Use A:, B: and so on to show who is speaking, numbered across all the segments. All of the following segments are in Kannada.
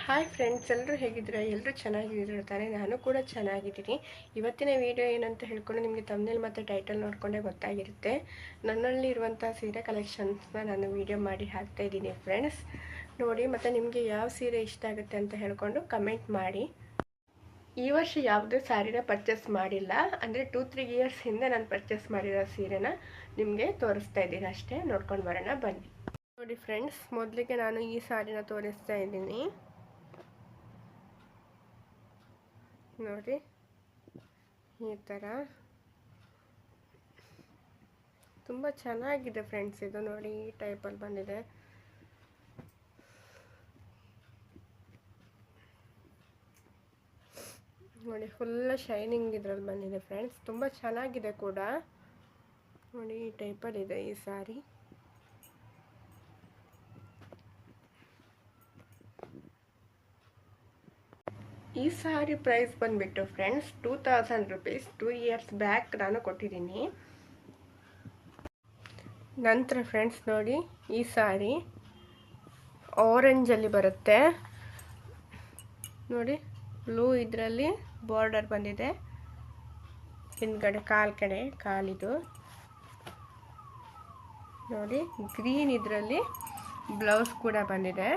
A: ಹಾಯ್ ಫ್ರೆಂಡ್ಸ್, ಎಲ್ಲರೂ ಹೇಗಿದ್ದೀರಾ? ಎಲ್ಲರೂ ಚೆನ್ನಾಗಿದ್ದೀರಾ ತಾನೇ? ನಾನು ಕೂಡ ಚೆನ್ನಾಗಿದ್ದೀನಿ. ಇವತ್ತಿನ ವಿಡಿಯೋ ಏನಂತ ಹೇಳ್ಕೊಂಡು ನಿಮಗೆ ತಮ್ನೇಲ್ ಮತ್ತು ಟೈಟಲ್ ನೋಡಿಕೊಂಡೇ ಗೊತ್ತಾಗಿರುತ್ತೆ. ನನ್ನಲ್ಲಿ ಇರುವಂಥ ಸೀರೆ ಕಲೆಕ್ಷನ್ಸ್ನ ನಾನು ವಿಡಿಯೋ ಮಾಡಿ ಹಾಕ್ತಾ ಇದ್ದೀನಿ ಫ್ರೆಂಡ್ಸ್. ನೋಡಿ, ಮತ್ತು ನಿಮಗೆ ಯಾವ ಸೀರೆ ಇಷ್ಟ ಆಗುತ್ತೆ ಅಂತ ಹೇಳ್ಕೊಂಡು ಕಮೆಂಟ್ ಮಾಡಿ. ಈ ವರ್ಷ ಯಾವುದೇ ಸ್ಯಾರಿನ ಪರ್ಚೇಸ್ ಮಾಡಿಲ್ಲ, ಅಂದರೆ 2-3 ಇಯರ್ಸ್ ಹಿಂದೆ ನಾನು ಪರ್ಚೇಸ್ ಮಾಡಿರೋ ಸೀರೆನ ನಿಮಗೆ ತೋರಿಸ್ತಾ ಇದ್ದೀನಿ ಅಷ್ಟೇ. ನೋಡ್ಕೊಂಡು ಬರೋಣ ಬನ್ನಿ. ನೋಡಿ ಫ್ರೆಂಡ್ಸ್, ಮೊದಲಿಗೆ ನಾನು ಈ ಸ್ಯಾರಿನ ತೋರಿಸ್ತಾ ಇದ್ದೀನಿ. ನೋಡಿ, ಈ ಥರ ತುಂಬ ಚೆನ್ನಾಗಿದೆ ಫ್ರೆಂಡ್ಸ್. ಇದು ನೋಡಿ, ಈ ಟೈಪಲ್ಲಿ ಬಂದಿದೆ. ನೋಡಿ, ಫುಲ್ ಶೈನಿಂಗ್ ಇದ್ರಲ್ಲಿ ಬಂದಿದೆ ಫ್ರೆಂಡ್ಸ್. ತುಂಬ ಚೆನ್ನಾಗಿದೆ ಕೂಡ. ನೋಡಿ, ಈ ಟೈಪಲ್ಲಿ ಇದೆ ಈ ಸ್ಯಾರಿ. ಈ ಸ್ಯಾರಿ ಪ್ರೈಸ್ ಬಂದುಬಿಟ್ಟು ಫ್ರೆಂಡ್ಸ್ 2000 ರುಪೀಸ್. 2 ಇಯರ್ಸ್ ಬ್ಯಾಕ್ ನಾನು ಕೊಟ್ಟಿದ್ದೀನಿ. ನಂತರ ಫ್ರೆಂಡ್ಸ್ ನೋಡಿ, ಈ ಸ್ಯಾರಿ ಆರೆಂಜಲ್ಲಿ ಬರುತ್ತೆ. ನೋಡಿ, ಬ್ಲೂ ಇದರಲ್ಲಿ ಬಾರ್ಡರ್ ಬಂದಿದೆ, ಹಿಂದ್ಗಡೆ ಕಾಲಿದು. ನೋಡಿ, ಗ್ರೀನ್ ಇದರಲ್ಲಿ ಬ್ಲೌಸ್ ಕೂಡ ಬಂದಿದೆ.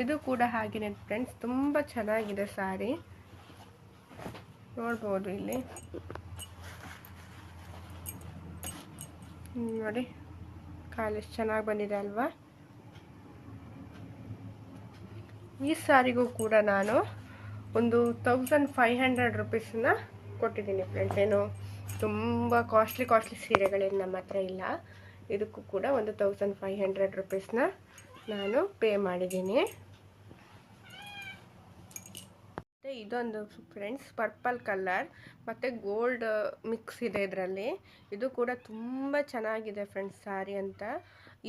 A: ಇದು ಕೂಡ ಹಾಗೇನೆ ಫ್ರೆಂಡ್ಸ್, ತುಂಬ ಚೆನ್ನಾಗಿದೆ ಸ್ಯಾರಿ. ನೋಡ್ಬೋದು ಇಲ್ಲಿ. ನೋಡಿ, ಕಾಲೆಷ್ಟು ಚೆನ್ನಾಗಿ ಬಂದಿದೆ ಅಲ್ವಾ? ಈ ಸ್ಯಾರಿಗೂ ಕೂಡ ನಾನು ಒಂದು 1500 ರುಪೀಸನ್ನ ಕೊಟ್ಟಿದ್ದೀನಿ ಫ್ರೆಂಡ್ಸ್. ಏನು ತುಂಬ ಕಾಸ್ಟ್ಲಿ ಸೀರೆಗಳೇನು ನಮ್ಮ ಹತ್ರ ಇಲ್ಲ. ಇದಕ್ಕೂ ಕೂಡ ಒಂದು 1500 ರುಪೀಸ್ನ ನಾನು ಪೇ ಮಾಡಿದ್ದೀನಿ. ಮತ್ತು ಇದೊಂದು ಫ್ರೆಂಡ್ಸ್ ಪರ್ಪಲ್ ಕಲರ್ ಮತ್ತು ಗೋಲ್ಡ್ ಮಿಕ್ಸ್ ಇದೆ ಇದರಲ್ಲಿ. ಇದು ಕೂಡ ತುಂಬ ಚೆನ್ನಾಗಿದೆ ಫ್ರೆಂಡ್ಸ್ ಸ್ಯಾರಿ ಅಂತ.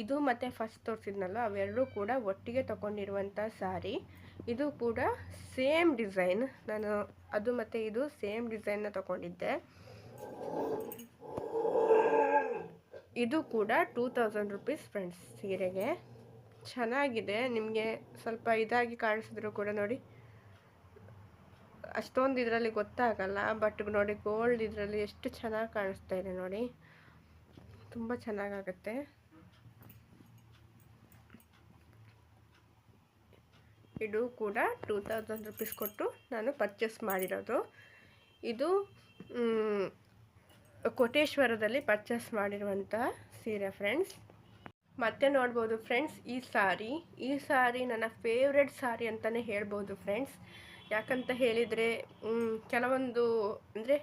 A: ಇದು ಮತ್ತು ಫಸ್ಟ್ ತೋರಿಸಿದ್ನಲ್ಲ, ಅವೆರಡೂ ಕೂಡ ಒಟ್ಟಿಗೆ ತಗೊಂಡಿರುವಂಥ ಸ್ಯಾರಿ. ಇದು ಕೂಡ ಸೇಮ್ ಡಿಸೈನ್. ನಾನು ಅದು ಮತ್ತು ಇದು ಸೇಮ್ ಡಿಸೈನ್ನ ತಗೊಂಡಿದ್ದೆ. ಇದು ಕೂಡ 2000 ರುಪೀಸ್ ಫ್ರೆಂಡ್ಸ್ ಸೀರೆಗೆ. ಚೆನ್ನಾಗಿದೆ. ನಿಮಗೆ ಸ್ವಲ್ಪ ಇದಾಗಿ ಕಾಣಿಸಿದ್ರು ಕೂಡ ನೋಡಿ, ಅಷ್ಟೊಂದು ಇದರಲ್ಲಿ ಗೊತ್ತಾಗಲ್ಲ. ಬಟ್ ನೋಡಿ, ಗೋಲ್ಡ್ ಇದರಲ್ಲಿ ಎಷ್ಟು ಚೆನ್ನಾಗಿ ಕಾಣಿಸ್ತಾ ಇದೆ ನೋಡಿ, ತುಂಬ ಚೆನ್ನಾಗಾಗುತ್ತೆ. ಇದು ಕೂಡ 2000 ರುಪೀಸ್ ಕೊಟ್ಟು ನಾನು ಪರ್ಚೇಸ್ ಮಾಡಿರೋದು. ಇದು ಕೋಟೇಶ್ವರದಲ್ಲಿ ಪರ್ಚೇಸ್ ಮಾಡಿರುವಂಥ ಸೀರೆ ಫ್ರೆಂಡ್ಸ್. ಮತ್ತೆ ನೋಡ್ಬೋದು ಫ್ರೆಂಡ್ಸ್, ಈ ಸ್ಯಾರಿ ನನ್ನ ಫೇವ್ರೆಟ್ ಸ್ಯಾರಿ ಅಂತಲೇ ಹೇಳ್ಬೋದು ಫ್ರೆಂಡ್ಸ್. ಯಾಕಂತ ಹೇಳಿದರೆ ಕೆಲವೊಂದು ಅಂದರೆ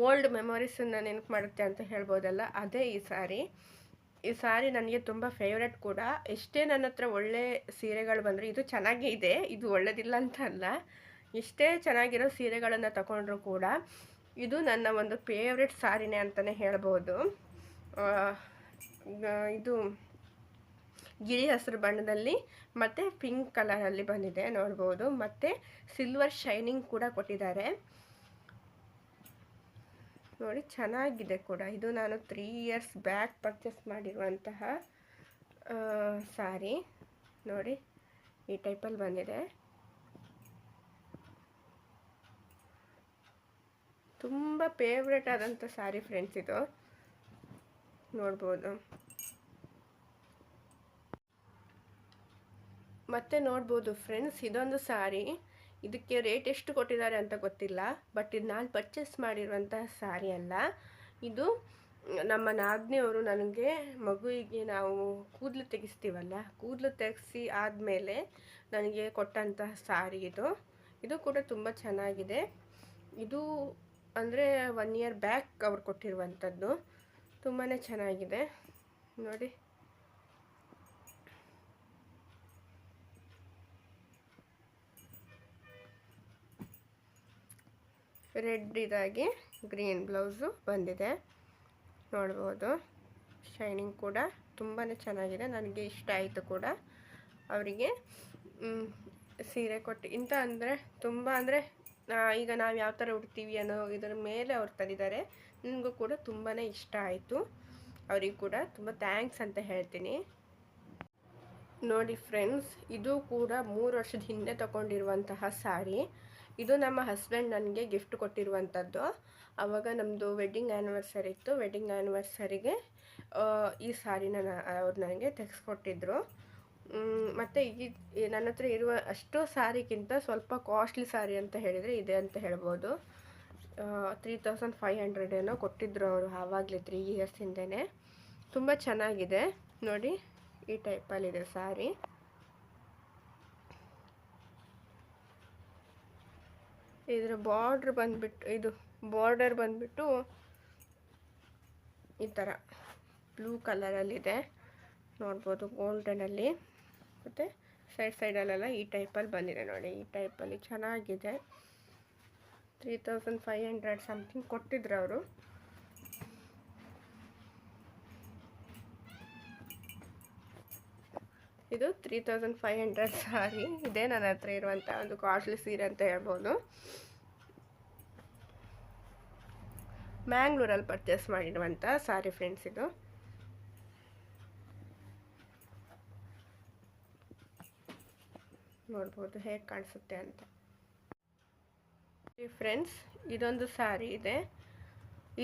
A: ಓಲ್ಡ್ ಮೆಮೊರೀಸನ್ನು ನೆನಪು ಮಾಡುತ್ತೆ ಅಂತ ಹೇಳ್ಬೋದಲ್ಲ, ಅದೇ ಈ ಸ್ಯಾರಿ ನನಗೆ ತುಂಬ ಫೇವ್ರೆಟ್ ಕೂಡ. ಎಷ್ಟೇ ನನ್ನ ಹತ್ರ ಒಳ್ಳೆ ಸೀರೆಗಳು ಬಂದರೆ, ಇದು ಚೆನ್ನಾಗೇ ಇದೆ, ಇದು ಒಳ್ಳೆದಿಲ್ಲ ಅಂತ ಅಲ್ಲ, ಎಷ್ಟೇ ಚೆನ್ನಾಗಿರೋ ಸೀರೆಗಳನ್ನು ತಗೊಂಡ್ರೂ ಕೂಡ ಇದು ನನ್ನ ಒಂದು ಫೇವ್ರೆಟ್ ಸ್ಯಾರಿನೇ ಅಂತಲೇ ಹೇಳ್ಬೋದು. ಇದು ಗಿಳಿ ಹಸಿರು ಬಣ್ಣದಲ್ಲಿ ಮತ್ತು ಪಿಂಕ್ ಕಲರಲ್ಲಿ ಬಂದಿದೆ, ನೋಡ್ಬೋದು. ಮತ್ತು ಸಿಲ್ವರ್ ಶೈನಿಂಗ್ ಕೂಡ ಕೊಟ್ಟಿದ್ದಾರೆ. ನೋಡಿ, ಚೆನ್ನಾಗಿದೆ ಕೂಡ. ಇದು ನಾನು 3 ಇಯರ್ಸ್ ಬ್ಯಾಕ್ ಪರ್ಚೇಸ್ ಮಾಡಿರುವಂತಹ ಸ್ಯಾರಿ. ನೋಡಿ, ಈ ಟೈಪಲ್ಲಿ ಬಂದಿದೆ. ತುಂಬ ಫೇವ್ರೆಟ್ ಆದಂಥ ಸ್ಯಾರಿ ಫ್ರೆಂಡ್ಸ್ ಇದು, ನೋಡ್ಬೋದು. ಮತ್ತೆ ನೋಡ್ಬೋದು ಫ್ರೆಂಡ್ಸ್, ಇದೊಂದು ಸ್ಯಾರಿ. ಇದಕ್ಕೆ ರೇಟ್ ಎಷ್ಟು ಕೊಟ್ಟಿದ್ದಾರೆ ಅಂತ ಗೊತ್ತಿಲ್ಲ, ಬಟ್ ಇದು ನಾನು ಪರ್ಚೇಸ್ ಮಾಡಿರುವಂತಹ ಸ್ಯಾರಿ ಅಲ್ಲ. ಇದು ನಮ್ಮ ನಾದಿನಿಯವರು ನನಗೆ ಮಗುವಿಗೆ ನಾವು ಕೂದಲು ತೆಗಿಸ್ತೀವಲ್ಲ, ಕೂದಲು ತೆಗೆಸಿ ಆದಮೇಲೆ ನನಗೆ ಕೊಟ್ಟಂತಹ ಸ್ಯಾರಿ ಇದು. ಇದು ಕೂಡ ತುಂಬ ಚೆನ್ನಾಗಿದೆ. ಇದು ಅಂದರೆ 1 ಇಯರ್ ಬ್ಯಾಕ್ ಅವ್ರು ಕೊಟ್ಟಿರುವಂಥದ್ದು. ತುಂಬಾ ಚೆನ್ನಾಗಿದೆ ನೋಡಿ. ರೆಡ್ ಇದಾಗಿ ಗ್ರೀನ್ ಬ್ಲೌಸು ಬಂದಿದೆ, ನೋಡ್ಬೋದು. ಶೈನಿಂಗ್ ಕೂಡ ತುಂಬಾ ಚೆನ್ನಾಗಿದೆ, ನನಗೆ ಇಷ್ಟ ಆಯಿತು ಕೂಡ. ಅವರಿಗೆ ಸೀರೆ ಕೊಟ್ಟು ಇಂಥ ಅಂದರೆ ತುಂಬ ಅಂದರೆ ಈಗ ನಾವು ಯಾವ ಥರ ಉಡ್ತೀವಿ ಅನ್ನೋ ಇದರ ಮೇಲೆ ಅವ್ರು ತಂದಿದ್ದಾರೆ. ನನಗೂ ಕೂಡ ತುಂಬಾ ಇಷ್ಟ ಆಯಿತು. ಅವರಿಗೂ ಕೂಡ ತುಂಬ ಥ್ಯಾಂಕ್ಸ್ ಅಂತ ಹೇಳ್ತೀನಿ. ನೋಡಿ ಫ್ರೆಂಡ್ಸ್, ಇದು ಕೂಡ 3 ವರ್ಷದ ಹಿಂದೆ ತಗೊಂಡಿರುವಂತಹ ಸಾರಿ. ಇದು ನಮ್ಮ ಹಸ್ಬೆಂಡ್ ನನಗೆ ಗಿಫ್ಟ್ ಕೊಟ್ಟಿರುವಂಥದ್ದು. ಆವಾಗ ನಮ್ಮದು ವೆಡ್ಡಿಂಗ್ ಆ್ಯನಿವರ್ಸರಿ ಇತ್ತು. ವೆಡ್ಡಿಂಗ್ ಆ್ಯನಿವರ್ಸರಿಗೆ ಈ ಸಾರಿನ ಅವ್ರು ನನಗೆ ತೆಗೆಸ್ಕೊಟ್ಟಿದ್ರು. ಮತ್ತು ನನ್ನ ಹತ್ರ ಇರುವ ಅಷ್ಟು ಸಾರಿಗಿಂತ ಸ್ವಲ್ಪ ಕಾಸ್ಟ್ಲಿ ಸಾರಿ ಅಂತ ಹೇಳಿದರೆ ಇದೆ ಅಂತ ಹೇಳ್ಬೋದು. 3500 ಏನೋ ಕೊಟ್ಟಿದ್ರು ಅವರು ಆವಾಗಲೇ 3 ಇಯರ್ಸ್ ಹಿಂದೆಯೇ. ತುಂಬ ಚೆನ್ನಾಗಿದೆ ನೋಡಿ, ಈ ಟೈಪಲ್ಲಿದೆ ಸಾರಿ. ಇದರ ಬಾರ್ಡ್ರ್ ಬಂದುಬಿಟ್ಟು, ಇದು ಬಾರ್ಡರ್ ಬಂದುಬಿಟ್ಟು ಈ ಥರ ಬ್ಲೂ ಕಲರಲ್ಲಿದೆ ನೋಡ್ಬೋದು, ಗೋಲ್ಡನಲ್ಲಿ. ಮತ್ತು ಸೈಡಲ್ಲೆಲ್ಲ ಈ ಟೈಪಲ್ಲಿ ಬಂದಿದೆ ನೋಡಿ. ಈ ಟೈಪಲ್ಲಿ ಚೆನ್ನಾಗಿದೆ. 3500 ಸಮಥಿಂಗ್ ಕೊಟ್ಟಿದ್ರು ಅವರು. ಇದು 3500 ಸಾರಿ ಇದೆ ನನ್ನ ಹತ್ರ ಇರುವಂಥ ಒಂದು ಕಾಸ್ಟ್ಲಿ ಸೀರೆ ಅಂತ ಹೇಳ್ಬೋದು. ಮ್ಯಾಂಗ್ಳೂರಲ್ಲಿ ಪರ್ಚೇಸ್ ಮಾಡಿರುವಂಥ ಸಾರಿ ಫ್ರೆಂಡ್ಸ್ ಇದು. ನೋಡ್ಬೋದು ಹೇಗೆ ಕಾಣಿಸುತ್ತೆ ಅಂತ. ಫ್ರೆಂಡ್ಸ್, ಇದೊಂದು ಸಾರಿ ಇದೆ.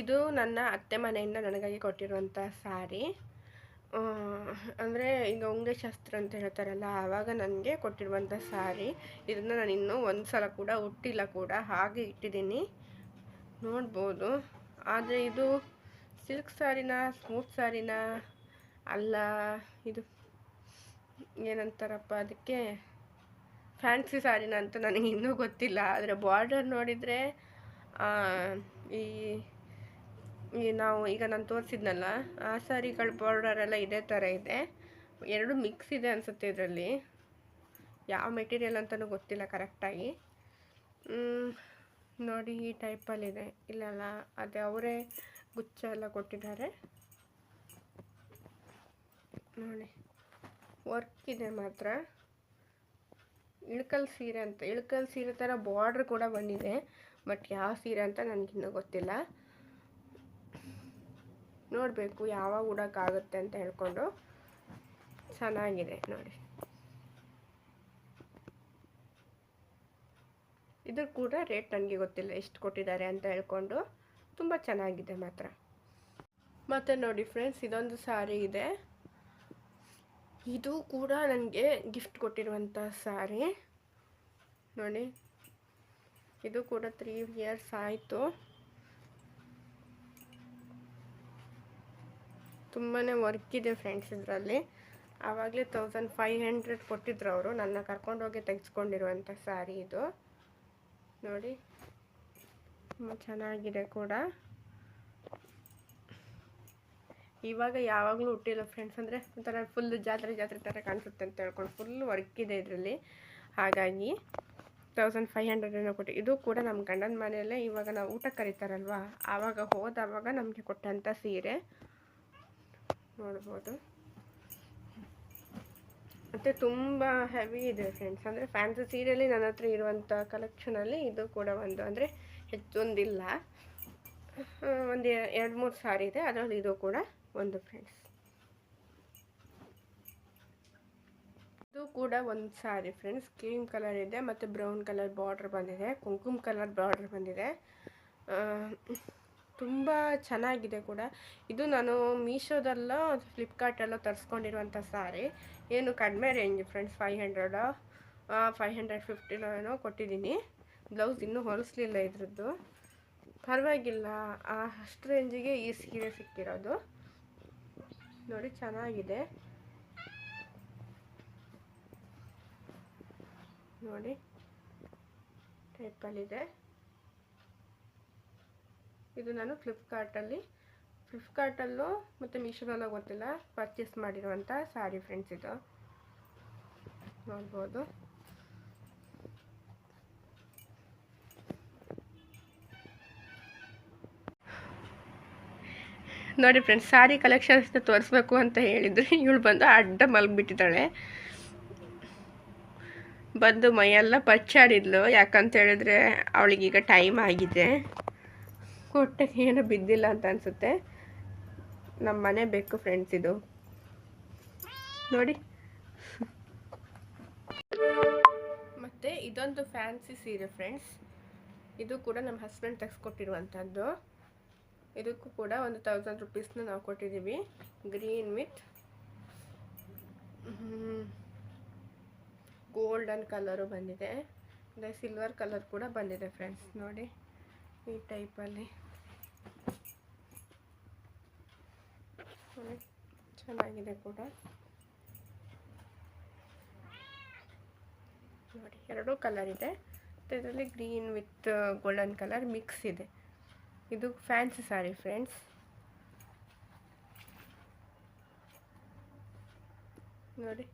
A: ಇದು ನನ್ನ ಅತ್ತೆ ಮನೆಯಿಂದ ನನಗಾಗಿ ಕೊಟ್ಟಿರುವಂಥ ಸಾರಿ. ಅಂದರೆ ಈಗ ಉಂಡೆ ಶಾಸ್ತ್ರ ಅಂತ ಹೇಳ್ತಾರಲ್ಲ, ಆವಾಗ ನನಗೆ ಕೊಟ್ಟಿರುವಂಥ ಸಾರಿ. ಇದನ್ನು ನಾನು ಇನ್ನೂ ಒಂದು ಸಲ ಕೂಡ ಉಟ್ಟಿಲ್ಲ ಕೂಡ, ಹಾಗೆ ಇಟ್ಟಿದ್ದೀನಿ ನೋಡ್ಬೋದು. ಆದರೆ ಇದು ಸಿಲ್ಕ್ ಸಾರಿನ, ಸ್ಮೂತ್ ಸಾರಿನ ಅಲ್ಲ, ಇದು ಏನಂತಾರಪ್ಪ ಅದಕ್ಕೆ, ಫ್ಯಾನ್ಸಿ ಸಾರಿನ ಅಂತ ನನಗೆ ಇನ್ನೂ ಗೊತ್ತಿಲ್ಲ. ಆದರೆ ಬಾರ್ಡರ್ ನೋಡಿದರೆ ನಾವು ಈಗ ನಾನು ತೋರಿಸಿದ್ನಲ್ಲ ಆ ಸಾರಿಗಳ ಬಾರ್ಡರೆಲ್ಲ ಇದೇ ಥರ ಇದೆ. ಎರಡು ಮಿಕ್ಸ್ ಇದೆ ಅನಿಸುತ್ತೆ ಇದರಲ್ಲಿ. ಯಾವ ಮೆಟೀರಿಯಲ್ ಅಂತಲೂ ಗೊತ್ತಿಲ್ಲ ಕರೆಕ್ಟಾಗಿ. ನೋಡಿ ಈ ಟೈಪಲ್ಲಿದೆ. ಇಲ್ಲಲ್ಲ, ಅದೇ ಅವರೇ ಗುಚ್ಚ ಎಲ್ಲ ಕೊಟ್ಟಿದ್ದಾರೆ ನೋಡಿ. ವರ್ಕ್ ಇದೆ ಮಾತ್ರ. ಇಳ್ಕಲ್ ಸೀರೆ ಅಂತ, ಇಳ್ಕಲ್ ಸೀರೆ ಥರ ಬಾರ್ಡ್ರ್ ಕೂಡ ಬಂದಿದೆ. ಬಟ್ ಯಾವ ಸೀರೆ ಅಂತ ನನಗಿನ್ನೂ ಗೊತ್ತಿಲ್ಲ. ನೋಡಬೇಕು ಯಾವಾಗ ಉಡೋಕ್ಕಾಗುತ್ತೆ ಅಂತ ಹೇಳ್ಕೊಂಡು. ಚೆನ್ನಾಗಿದೆ ನೋಡಿ. ಇದು ಕೂಡ ರೇಟ್ ನನಗೆ ಗೊತ್ತಿಲ್ಲ ಎಷ್ಟು ಕೊಟ್ಟಿದ್ದಾರೆ ಅಂತ ಹೇಳ್ಕೊಂಡು. ತುಂಬ ಚೆನ್ನಾಗಿದೆ ಮಾತ್ರ. ಮತ್ತು ನೋಡಿ ಫ್ರೆಂಡ್ಸ್, ಇದೊಂದು ಸಾರಿ ಇದೆ. ಇದು ಕೂಡ ನನಗೆ ಗಿಫ್ಟ್ ಕೊಟ್ಟಿರುವಂಥ ಸಾರಿ ನೋಡಿ. ಇದು ಕೂಡ 3 ಇಯರ್ಸ್ ಆಯಿತು. ತುಂಬಾ ವರ್ಕ್ ಇದೆ ಫ್ರೆಂಡ್ಸ್ ಇದರಲ್ಲಿ. ಆವಾಗಲೇ 1500 ಕೊಟ್ಟಿದ್ರು ಅವರು. ನನ್ನ ಕರ್ಕೊಂಡೋಗಿ ತೆಗೆಸ್ಕೊಂಡಿರುವಂಥ ಸಾರಿ ಇದು ನೋಡಿ. ತುಂಬ ಚೆನ್ನಾಗಿದೆ ಕೂಡ. ಇವಾಗ ಯಾವಾಗಲೂ ಹುಟ್ಟಿಲ್ಲ ಫ್ರೆಂಡ್ಸ್. ಅಂದರೆ ಒಂಥರ ಫುಲ್ ಜಾತ್ರೆ ಥರ ಕಾಣಿಸುತ್ತೆ ಅಂತ ಹೇಳ್ಕೊಂಡು ಫುಲ್ ವರ್ಕ್ ಇದೆ ಇದರಲ್ಲಿ. ಹಾಗಾಗಿ 1500 ಏನೋ ಕೊಟ್ಟು. ಇದು ಕೂಡ ನಮ್ಮ ಗಂಡನ ಮನೆಯಲ್ಲೇ ಇವಾಗ ನಾವು ಊಟಕ್ಕೆ ಕರೀತಾರಲ್ವ, ಆವಾಗ ಹೋದವಾಗ ನಮಗೆ ಕೊಟ್ಟಂಥ ಸೀರೆ ನೋಡ್ಬೋದು. ಮತ್ತು ತುಂಬ ಹೆವಿ ಇದೆ ಫ್ರೆಂಡ್ಸ್. ಅಂದರೆ ಫ್ಯಾನ್ಸಿ ಸೀರೆಯಲ್ಲಿ ನನ್ನ ಹತ್ರ ಇರುವಂಥ ಕಲೆಕ್ಷನಲ್ಲಿ ಇದು ಕೂಡ ಒಂದು, ಅಂದರೆ ಹೆಚ್ಚೊಂದಿಲ್ಲ, ಒಂದು 2-3 ಸಾರಿ ಇದೆ. ಅದರಲ್ಲಿ ಇದು ಕೂಡ ಒಂದು ಫ್ರೆಂಡ್ಸ್. ಇದು ಕೂಡ ಒಂದು ಸಾರಿ ಫ್ರೆಂಡ್ಸ್. ಕ್ರೀಮ್ ಕಲರ್ ಇದೆ ಮತ್ತು ಬ್ರೌನ್ ಕಲರ್ ಬಾರ್ಡ್ರ್ ಬಂದಿದೆ, ಕುಂಕುಮ ಕಲರ್ ಬಾರ್ಡ್ರ್ ಬಂದಿದೆ. ತುಂಬ ಚೆನ್ನಾಗಿದೆ ಕೂಡ. ಇದು ನಾನು ಮೀಶೋದಲ್ಲೋ ಫ್ಲಿಪ್ಕಾರ್ಟಲ್ಲೋ ತರಿಸ್ಕೊಂಡಿರುವಂಥ ಸಾರಿ. ಏನು ಕಡಿಮೆ ರೇಂಜ್ ಫ್ರೆಂಡ್ಸ್. 550 ಏನೋ ಕೊಟ್ಟಿದ್ದೀನಿ. ಬ್ಲೌಸ್ ಇನ್ನೂ ಹೊಲಿಸ್ಲಿಲ್ಲ ಇದ್ರದ್ದು. ಪರವಾಗಿಲ್ಲ, ಅಷ್ಟು ರೇಂಜಿಗೆ ಈ ಸೀರೆ ಸಿಕ್ಕಿರೋದು ನೋಡಿ. ಚೆನ್ನಾಗಿದೆ ನೋಡಿ, ಟೈಪಲ್ಲಿದೆ. ಇದು ನಾನು ಫ್ಲಿಪ್ಕಾರ್ಟಲ್ಲೂ ಮತ್ತು ಮೀಶೋದಲ್ಲೂ ಗೊತ್ತಿಲ್ಲ ಪರ್ಚೇಸ್ ಮಾಡಿರುವಂಥ ಸಾರಿ ಫ್ರೆಂಡ್ಸ್. ಇದು ನೋಡ್ಬೋದು. ನೋಡಿ ಫ್ರೆಂಡ್ಸ್, ಸಾರಿ ಕಲೆಕ್ಷನ್ಸ್ ತೋರಿಸ್ಬೇಕು ಅಂತ ಹೇಳಿದರೆ ಇವಳು ಬಂದು ಅಡ್ಡ ಮಲಗಿಬಿಟ್ಟಿದ್ದಾಳೆ. ಬಂದು ಮೈಯೆಲ್ಲ ಪಚ್ಚಾಡಿದ್ಲು. ಯಾಕಂತ ಹೇಳಿದ್ರೆ ಅವಳಿಗೀಗ ಟೈಮ್ ಆಗಿದೆ. ಹೊಟ್ಟೆಗೆ ಏನೂ ಬಿದ್ದಿಲ್ಲ ಅಂತ ಅನಿಸುತ್ತೆ. ನಮ್ಮ ಮನೆ ಬೇಕು ಫ್ರೆಂಡ್ಸ್ ಇದು ನೋಡಿ. ಇದೊಂದು ಫ್ಯಾನ್ಸಿ ಸೀರೆ ಫ್ರೆಂಡ್ಸ್. ಇದು ಕೂಡ ನಮ್ಮ ಹಸ್ಬೆಂಡ್ ತೆಗೆಸ್ಕೊಟ್ಟಿರುವಂಥದ್ದು. ಇದಕ್ಕೂ ಕೂಡ ಒಂದು 1000 ರುಪೀಸ್ನ ನಾವು ಕೊಟ್ಟಿದ್ದೀವಿ. ಗ್ರೀನ್ ವಿತ್ ಗೋಲ್ಡನ್ ಕಲರು ಬಂದಿದೆ, ಅಂದರೆ ಸಿಲ್ವರ್ ಕಲರ್ ಕೂಡ ಬಂದಿದೆ ಫ್ರೆಂಡ್ಸ್. ನೋಡಿ ಈ ಟೈಪಲ್ಲಿ ಚೆನ್ನಾಗಿದೆ ಕೂಡ. ನೋಡಿ ಎರಡೂ ಕಲರ್ ಇದೆ, ಇದರಲ್ಲಿ green with golden colour mix ಇದೆ. ಇದು ಫ್ಯಾನ್ಸಿ ಸಾರಿ ಫ್ರೆಂಡ್ಸ್. ನೋಡಿ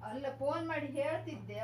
B: ಅಲ್ಲ ಫೋನ್ ಮಾಡಿ ಹೇಳ್ತಿದ್ದೆ